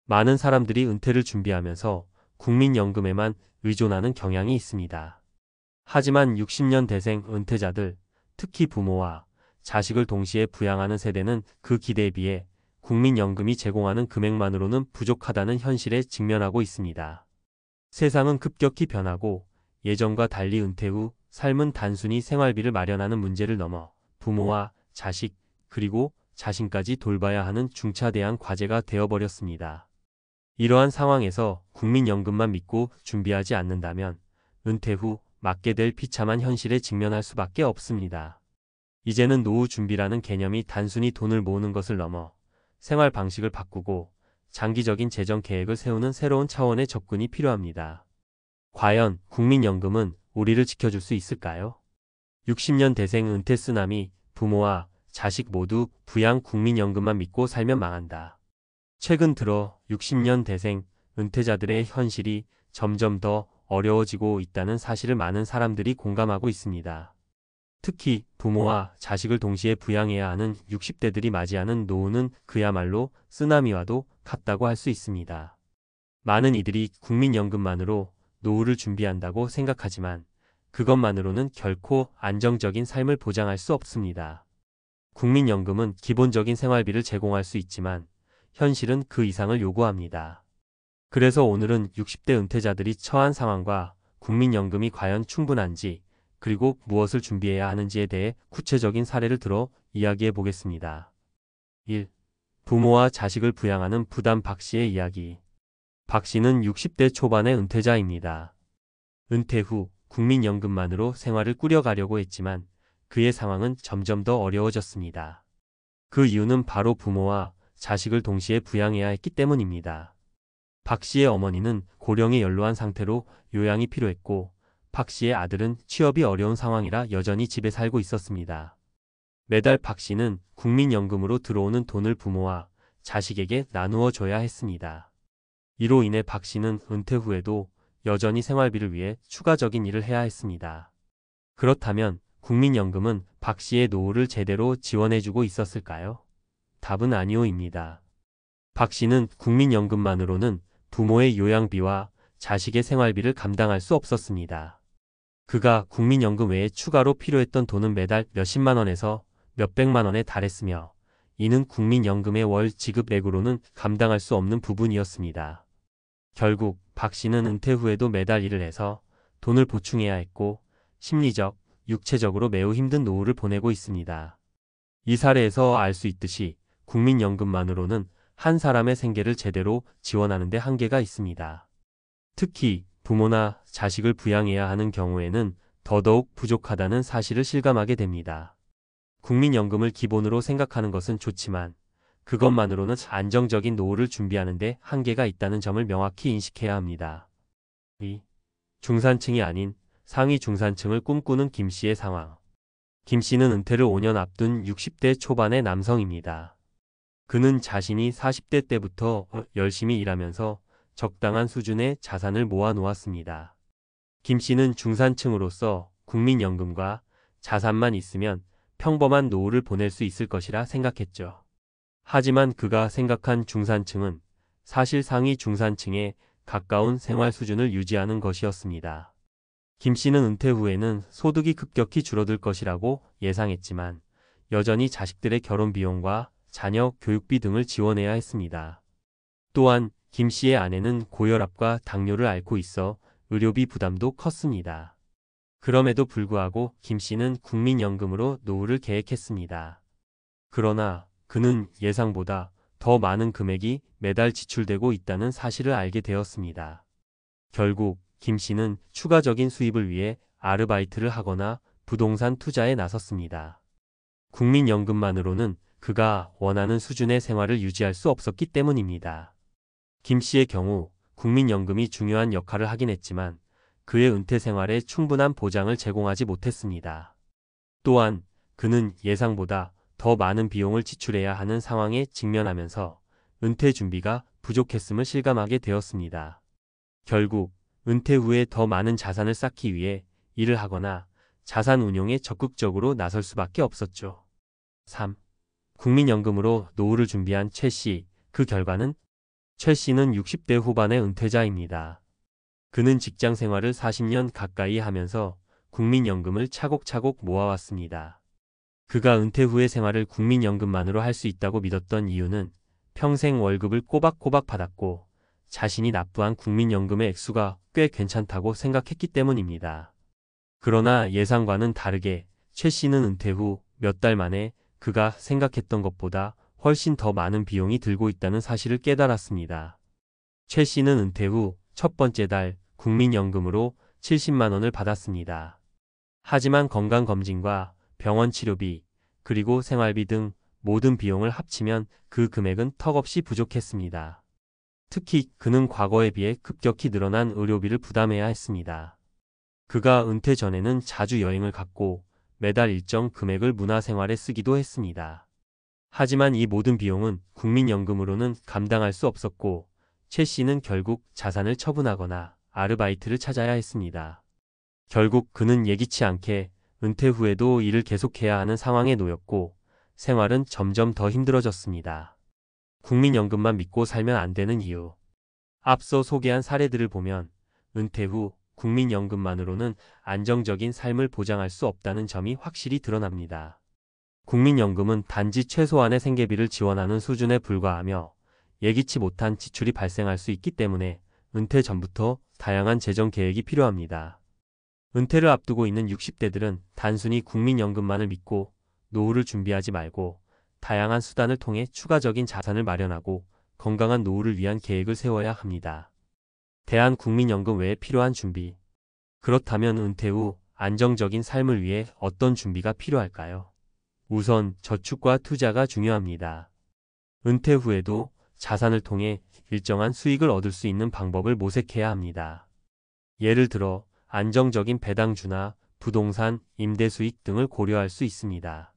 많은 사람들이 은퇴를 준비하면서 국민연금에만 의존하는 경향이 있습니다. 하지만 60년 대생 은퇴자들, 특히 부모와 자식을 동시에 부양하는 세대는 그 기대에 비해 국민연금이 제공하는 금액만으로는 부족하다는 현실에 직면하고 있습니다. 세상은 급격히 변하고 예전과 달리 은퇴 후 삶은 단순히 생활비를 마련하는 문제를 넘어 부모와 자식, 그리고 자신까지 돌봐야 하는 중차대한 과제가 되어버렸습니다. 이러한 상황에서 국민연금만 믿고 준비하지 않는다면 은퇴 후 맞게 될 비참한 현실에 직면할 수밖에 없습니다. 이제는 노후 준비라는 개념이 단순히 돈을 모으는 것을 넘어 생활 방식을 바꾸고 장기적인 재정 계획을 세우는 새로운 차원의 접근이 필요합니다. 과연 국민연금은 우리를 지켜줄 수 있을까요? 60년 대생 은퇴 쓰나미, 부모와 자식 모두 부양 국민연금만 믿고 살면 망한다. 최근 들어 60년 대생 은퇴자들의 현실이 점점 더 어려워지고 있다는 사실을 많은 사람들이 공감하고 있습니다. 특히 부모와 자식을 동시에 부양해야 하는 60대들이 맞이하는 노후는 그야말로 쓰나미와도 같다고 할 수 있습니다. 많은 이들이 국민연금만으로 노후를 준비한다고 생각하지만 그것만으로는 결코 안정적인 삶을 보장할 수 없습니다. 국민연금은 기본적인 생활비를 제공할 수 있지만 현실은 그 이상을 요구합니다. 그래서 오늘은 60대 은퇴자들이 처한 상황과 국민연금이 과연 충분한지, 그리고 무엇을 준비해야 하는지에 대해 구체적인 사례를 들어 이야기해 보겠습니다. 1. 부모와 자식을 부양하는 부담. 박 씨의 이야기. 박 씨는 60대 초반의 은퇴자입니다. 은퇴 후 국민연금만으로 생활을 꾸려가려고 했지만 그의 상황은 점점 더 어려워졌습니다. 그 이유는 바로 부모와 자식을 동시에 부양해야 했기 때문입니다. 박 씨의 어머니는 고령에 연로한 상태로 요양이 필요했고 박 씨의 아들은 취업이 어려운 상황이라 여전히 집에 살고 있었습니다. 매달 박 씨는 국민연금으로 들어오는 돈을 부모와 자식에게 나누어 줘야 했습니다. 이로 인해 박 씨는 은퇴 후에도 여전히 생활비를 위해 추가적인 일을 해야 했습니다. 그렇다면 국민연금은 박 씨의 노후를 제대로 지원해주고 있었을까요? 답은 아니오입니다. 박 씨는 국민연금만으로는 부모의 요양비와 자식의 생활비를 감당할 수 없었습니다. 그가 국민연금 외에 추가로 필요했던 돈은 매달 몇십만 원에서 몇백만 원에 달했으며 이는 국민연금의 월 지급액으로는 감당할 수 없는 부분이었습니다. 결국 박 씨는 은퇴 후에도 매달 일을 해서 돈을 보충해야 했고 심리적, 육체적으로 매우 힘든 노후를 보내고 있습니다. 이 사례에서 알 수 있듯이 국민연금만으로는 한 사람의 생계를 제대로 지원하는 데 한계가 있습니다. 특히 부모나 자식을 부양해야 하는 경우에는 더더욱 부족하다는 사실을 실감하게 됩니다. 국민연금을 기본으로 생각하는 것은 좋지만 그것만으로는 안정적인 노후를 준비하는 데 한계가 있다는 점을 명확히 인식해야 합니다. 2. 중산층이 아닌 상위 중산층을 꿈꾸는 김 씨의 상황. 김 씨는 은퇴를 5년 앞둔 60대 초반의 남성입니다. 그는 자신이 40대 때부터 열심히 일하면서 적당한 수준의 자산을 모아 놓았습니다. 김 씨는 중산층으로서 국민연금과 자산만 있으면 평범한 노후를 보낼 수 있을 것이라 생각했죠. 하지만 그가 생각한 중산층은 사실 상위 중산층에 가까운 생활 수준을 유지하는 것이었습니다. 김 씨는 은퇴 후에는 소득이 급격히 줄어들 것이라고 예상했지만 여전히 자식들의 결혼 비용과 자녀 교육비 등을 지원해야 했습니다. 또한 김 씨의 아내는 고혈압과 당뇨를 앓고 있어 의료비 부담도 컸습니다. 그럼에도 불구하고 김 씨는 국민연금으로 노후를 계획했습니다. 그러나 그는 예상보다 더 많은 금액이 매달 지출되고 있다는 사실을 알게 되었습니다. 결국 김 씨는 추가적인 수입을 위해 아르바이트를 하거나 부동산 투자에 나섰습니다. 국민연금만으로는 그가 원하는 수준의 생활을 유지할 수 없었기 때문입니다. 김 씨의 경우 국민연금이 중요한 역할을 하긴 했지만 그의 은퇴 생활에 충분한 보장을 제공하지 못했습니다. 또한 그는 예상보다 더 많은 비용을 지출해야 하는 상황에 직면하면서 은퇴 준비가 부족했음을 실감하게 되었습니다. 결국 은퇴 후에 더 많은 자산을 쌓기 위해 일을 하거나 자산 운용에 적극적으로 나설 수밖에 없었죠. 3. 국민연금으로 노후를 준비한 최 씨, 그 결과는 최 씨는 60대 후반의 은퇴자입니다. 그는 직장 생활을 40년 가까이 하면서 국민연금을 차곡차곡 모아왔습니다. 그가 은퇴 후의 생활을 국민연금만으로 할 수 있다고 믿었던 이유는 평생 월급을 꼬박꼬박 받았고 자신이 납부한 국민연금의 액수가 꽤 괜찮다고 생각했기 때문입니다. 그러나 예상과는 다르게 최 씨는 은퇴 후 몇 달 만에 그가 생각했던 것보다 훨씬 더 많은 비용이 들고 있다는 사실을 깨달았습니다. 최 씨는 은퇴 후 첫 번째 달 국민연금으로 70만 원을 받았습니다. 하지만 건강검진과 병원 치료비, 그리고 생활비 등 모든 비용을 합치면 그 금액은 턱없이 부족했습니다. 특히 그는 과거에 비해 급격히 늘어난 의료비를 부담해야 했습니다. 그가 은퇴 전에는 자주 여행을 갔고 매달 일정 금액을 문화생활에 쓰기도 했습니다. 하지만 이 모든 비용은 국민연금으로는 감당할 수 없었고 최 씨는 결국 자산을 처분하거나 아르바이트를 찾아야 했습니다. 결국 그는 예기치 않게 은퇴 후에도 일을 계속해야 하는 상황에 놓였고 생활은 점점 더 힘들어졌습니다. 국민연금만 믿고 살면 안 되는 이유. 앞서 소개한 사례들을 보면 은퇴 후 국민연금만으로는 안정적인 삶을 보장할 수 없다는 점이 확실히 드러납니다. 국민연금은 단지 최소한의 생계비를 지원하는 수준에 불과하며 예기치 못한 지출이 발생할 수 있기 때문에 은퇴 전부터 다양한 재정 계획이 필요합니다. 은퇴를 앞두고 있는 60대들은 단순히 국민연금만을 믿고 노후를 준비하지 말고 다양한 수단을 통해 추가적인 자산을 마련하고 건강한 노후를 위한 계획을 세워야 합니다. 대한국민연금 외에 필요한 준비. 그렇다면 은퇴 후 안정적인 삶을 위해 어떤 준비가 필요할까요? 우선 저축과 투자가 중요합니다. 은퇴 후에도 자산을 통해 일정한 수익을 얻을 수 있는 방법을 모색해야 합니다. 예를 들어 안정적인 배당주나 부동산, 임대 수익 등을 고려할 수 있습니다.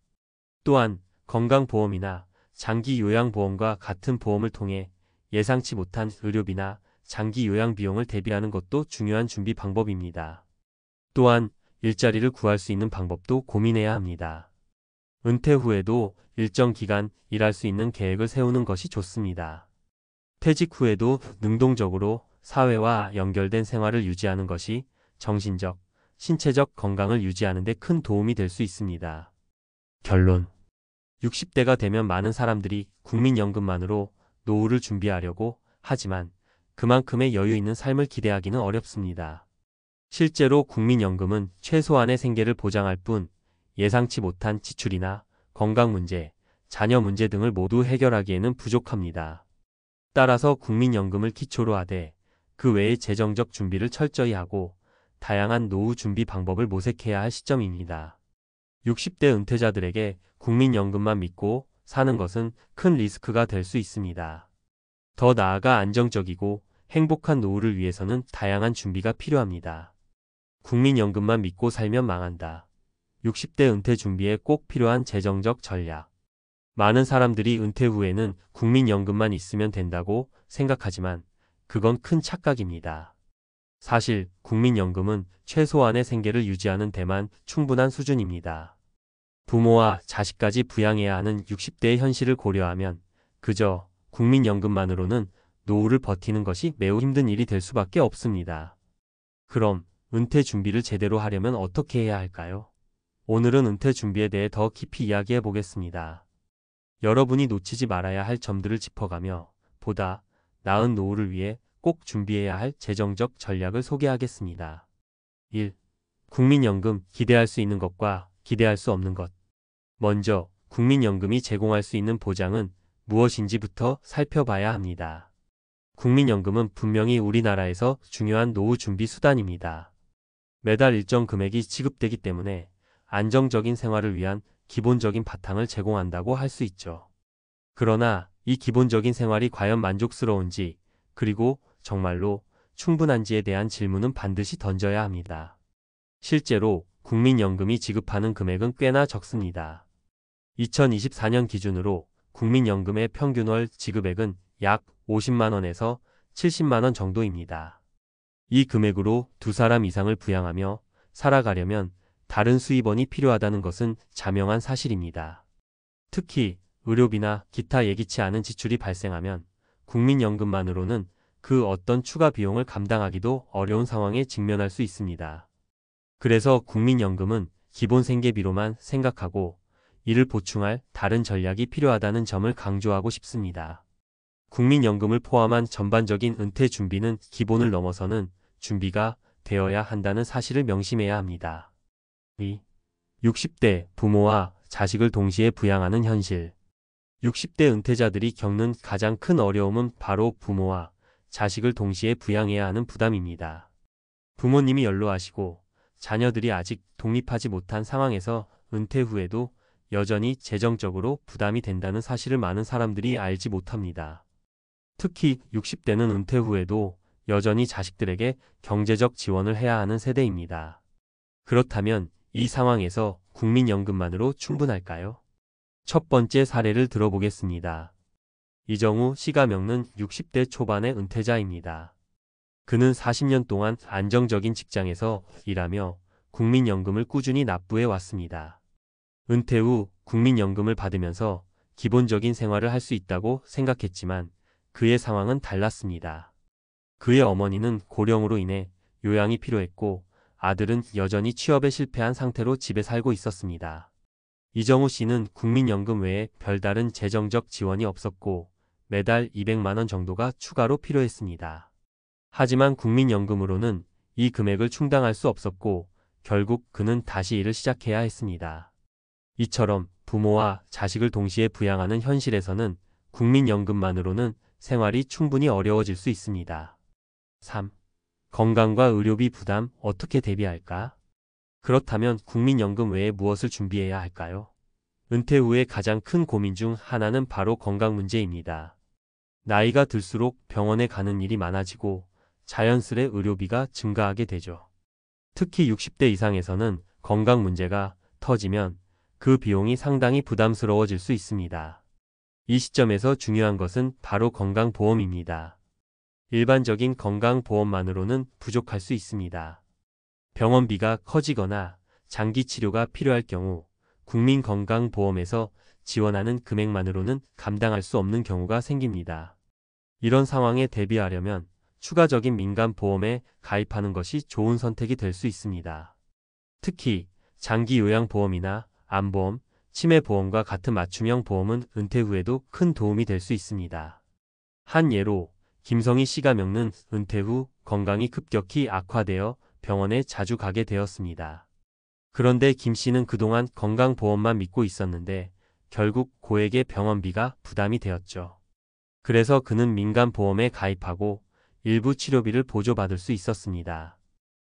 또한 건강보험이나 장기 요양보험과 같은 보험을 통해 예상치 못한 의료비나 장기 요양 비용을 대비하는 것도 중요한 준비 방법입니다. 또한 일자리를 구할 수 있는 방법도 고민해야 합니다. 은퇴 후에도 일정 기간 일할 수 있는 계획을 세우는 것이 좋습니다. 퇴직 후에도 능동적으로 사회와 연결된 생활을 유지하는 것이 정신적, 신체적 건강을 유지하는 데 큰 도움이 될 수 있습니다. 결론. 60대가 되면 많은 사람들이 국민연금만으로 노후를 준비하려고 하지만 그만큼의 여유 있는 삶을 기대하기는 어렵습니다. 실제로 국민연금은 최소한의 생계를 보장할 뿐 예상치 못한 지출이나 건강 문제, 자녀 문제 등을 모두 해결하기에는 부족합니다. 따라서 국민연금을 기초로 하되 그 외의 재정적 준비를 철저히 하고 다양한 노후 준비 방법을 모색해야 할 시점입니다. 60대 은퇴자들에게 국민연금만 믿고 사는 것은 큰 리스크가 될 수 있습니다. 더 나아가 안정적이고 행복한 노후를 위해서는 다양한 준비가 필요합니다. 국민연금만 믿고 살면 망한다. 60대 은퇴 준비에 꼭 필요한 재정적 전략. 많은 사람들이 은퇴 후에는 국민연금만 있으면 된다고 생각하지만 그건 큰 착각입니다. 사실 국민연금은 최소한의 생계를 유지하는 데만 충분한 수준입니다. 부모와 자식까지 부양해야 하는 60대의 현실을 고려하면 그저 국민연금만으로는 노후를 버티는 것이 매우 힘든 일이 될 수밖에 없습니다. 그럼 은퇴 준비를 제대로 하려면 어떻게 해야 할까요? 오늘은 은퇴 준비에 대해 더 깊이 이야기해 보겠습니다. 여러분이 놓치지 말아야 할 점들을 짚어가며 보다 나은 노후를 위해 꼭 준비해야 할 재정적 전략을 소개하겠습니다. 1. 국민연금, 기대할 수 있는 것과 기대할 수 없는 것. 먼저 국민연금이 제공할 수 있는 보장은 무엇인지부터 살펴봐야 합니다. 국민연금은 분명히 우리나라에서 중요한 노후 준비 수단입니다. 매달 일정 금액이 지급되기 때문에 안정적인 생활을 위한 기본적인 바탕을 제공한다고 할 수 있죠. 그러나 이 기본적인 생활이 과연 만족스러운지, 그리고 정말로 충분한지에 대한 질문은 반드시 던져야 합니다. 실제로 국민연금이 지급하는 금액은 꽤나 적습니다. 2024년 기준으로 국민연금의 평균 월 지급액은 약 50만 원에서 70만 원 정도입니다. 이 금액으로 두 사람 이상을 부양하며 살아가려면 다른 수입원이 필요하다는 것은 자명한 사실입니다. 특히 의료비나 기타 예기치 않은 지출이 발생하면 국민연금만으로는 그 어떤 추가 비용을 감당하기도 어려운 상황에 직면할 수 있습니다. 그래서 국민연금은 기본 생계비로만 생각하고 이를 보충할 다른 전략이 필요하다는 점을 강조하고 싶습니다. 국민연금을 포함한 전반적인 은퇴 준비는 기본을 넘어서는 준비가 되어야 한다는 사실을 명심해야 합니다. 2. 60대 부모와 자식을 동시에 부양하는 현실. 60대 은퇴자들이 겪는 가장 큰 어려움은 바로 부모와 자식을 동시에 부양해야 하는 부담입니다. 부모님이 연로하시고 자녀들이 아직 독립하지 못한 상황에서 은퇴 후에도 여전히 재정적으로 부담이 된다는 사실을 많은 사람들이 알지 못합니다. 특히 60대는 은퇴 후에도 여전히 자식들에게 경제적 지원을 해야 하는 세대입니다. 그렇다면 이 상황에서 국민연금만으로 충분할까요? 첫 번째 사례를 들어보겠습니다. 이정우 씨가 겪는 60대 초반의 은퇴자입니다. 그는 40년 동안 안정적인 직장에서 일하며 국민연금을 꾸준히 납부해 왔습니다. 은퇴 후 국민연금을 받으면서 기본적인 생활을 할 수 있다고 생각했지만 그의 상황은 달랐습니다. 그의 어머니는 고령으로 인해 요양이 필요했고 아들은 여전히 취업에 실패한 상태로 집에 살고 있었습니다. 이정우 씨는 국민연금 외에 별다른 재정적 지원이 없었고 매달 200만 원 정도가 추가로 필요했습니다. 하지만 국민연금으로는 이 금액을 충당할 수 없었고 결국 그는 다시 일을 시작해야 했습니다. 이처럼 부모와 자식을 동시에 부양하는 현실에서는 국민연금만으로는 생활이 충분히 어려워질 수 있습니다. 3. 건강과 의료비 부담 어떻게 대비할까? 그렇다면 국민연금 외에 무엇을 준비해야 할까요? 은퇴 후에 가장 큰 고민 중 하나는 바로 건강 문제입니다. 나이가 들수록 병원에 가는 일이 많아지고 자연스레 의료비가 증가하게 되죠. 특히 60대 이상에서는 건강 문제가 터지면 그 비용이 상당히 부담스러워질 수 있습니다. 이 시점에서 중요한 것은 바로 건강보험입니다. 일반적인 건강보험만으로는 부족할 수 있습니다. 병원비가 커지거나 장기 치료가 필요할 경우 국민건강보험에서 지원하는 금액만으로는 감당할 수 없는 경우가 생깁니다. 이런 상황에 대비하려면 추가적인 민간보험에 가입하는 것이 좋은 선택이 될 수 있습니다. 특히 장기 요양보험이나 암보험, 치매보험과 같은 맞춤형 보험은 은퇴 후에도 큰 도움이 될 수 있습니다. 한 예로 김성희 씨가 겪는 은퇴 후 건강이 급격히 악화되어 병원에 자주 가게 되었습니다. 그런데 김 씨는 그동안 건강보험만 믿고 있었는데 결국 고액의 병원비가 부담이 되었죠. 그래서 그는 민간보험에 가입하고 일부 치료비를 보조받을 수 있었습니다.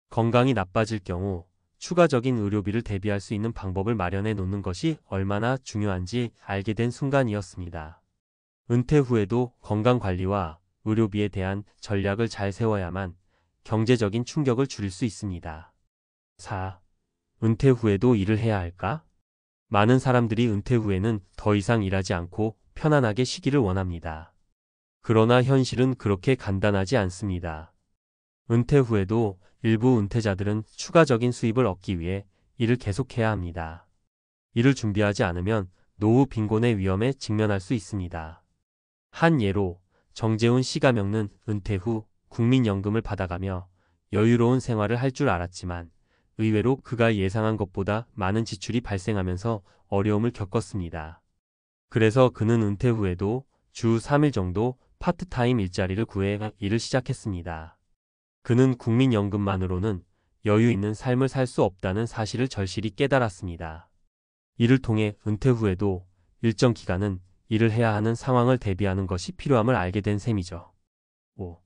건강이 나빠질 경우 추가적인 의료비를 대비할 수 있는 방법을 마련해 놓는 것이 얼마나 중요한지 알게 된 순간이었습니다. 은퇴 후에도 건강관리와 의료비에 대한 전략을 잘 세워야만 경제적인 충격을 줄일 수 있습니다. 4. 은퇴 후에도 일을 해야 할까? 많은 사람들이 은퇴 후에는 더 이상 일하지 않고 편안하게 쉬기를 원합니다. 그러나 현실은 그렇게 간단하지 않습니다. 은퇴 후에도 일부 은퇴자들은 추가적인 수입을 얻기 위해 일을 계속해야 합니다. 이를 준비하지 않으면 노후 빈곤의 위험에 직면할 수 있습니다. 한 예로 정재훈 씨가 겪는 은퇴 후 국민연금을 받아가며 여유로운 생활을 할 줄 알았지만 의외로 그가 예상한 것보다 많은 지출이 발생하면서 어려움을 겪었습니다. 그래서 그는 은퇴 후에도 주 3일 정도 파트타임 일자리를 구해 일을 시작했습니다. 그는 국민연금만으로는 여유 있는 삶을 살 수 없다는 사실을 절실히 깨달았습니다. 이를 통해 은퇴 후에도 일정 기간은 일을 해야 하는 상황을 대비하는 것이 필요함을 알게 된 셈이죠. 5.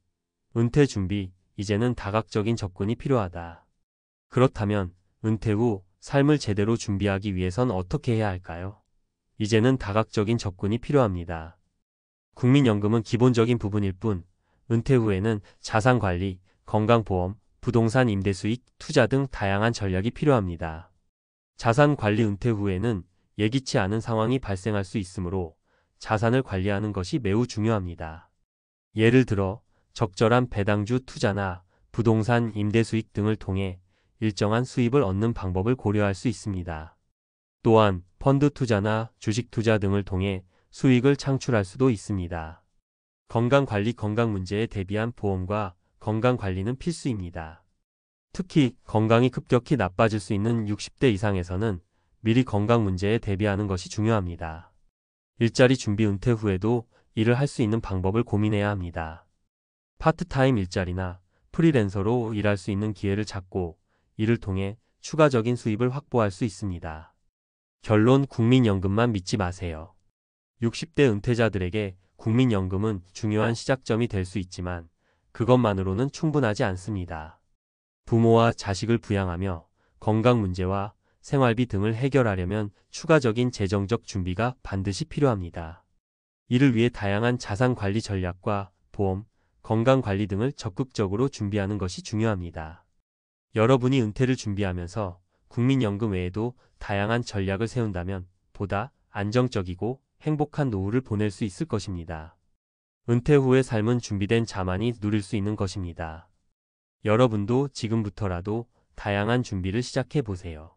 은퇴 준비, 이제는 다각적인 접근이 필요하다. 그렇다면 은퇴 후 삶을 제대로 준비하기 위해선 어떻게 해야 할까요? 이제는 다각적인 접근이 필요합니다. 국민연금은 기본적인 부분일 뿐, 은퇴 후에는 자산관리, 건강보험, 부동산 임대수익, 투자 등 다양한 전략이 필요합니다. 자산관리 은퇴 후에는 예기치 않은 상황이 발생할 수 있으므로 자산을 관리하는 것이 매우 중요합니다. 예를 들어 적절한 배당주 투자나 부동산 임대수익 등을 통해 일정한 수입을 얻는 방법을 고려할 수 있습니다. 또한 펀드 투자나 주식 투자 등을 통해 수익을 창출할 수도 있습니다. 건강관리 건강 문제에 대비한 보험과 건강관리는 필수입니다. 특히 건강이 급격히 나빠질 수 있는 60대 이상에서는 미리 건강 문제에 대비하는 것이 중요합니다. 일자리 준비 은퇴 후에도 일을 할 수 있는 방법을 고민해야 합니다. 파트타임 일자리나 프리랜서로 일할 수 있는 기회를 찾고 이를 통해 추가적인 수입을 확보할 수 있습니다. 결론 국민연금만 믿지 마세요. 60대 은퇴자들에게 국민연금은 중요한 시작점이 될 수 있지만 그것만으로는 충분하지 않습니다. 부모와 자식을 부양하며 건강 문제와 생활비 등을 해결하려면 추가적인 재정적 준비가 반드시 필요합니다. 이를 위해 다양한 자산 관리 전략과 보험, 건강 관리 등을 적극적으로 준비하는 것이 중요합니다. 여러분이 은퇴를 준비하면서 국민연금 외에도 다양한 전략을 세운다면 보다 안정적이고 행복한 노후를 보낼 수 있을 것입니다. 은퇴 후의 삶은 준비된 자만이 누릴 수 있는 것입니다. 여러분도 지금부터라도 다양한 준비를 시작해 보세요.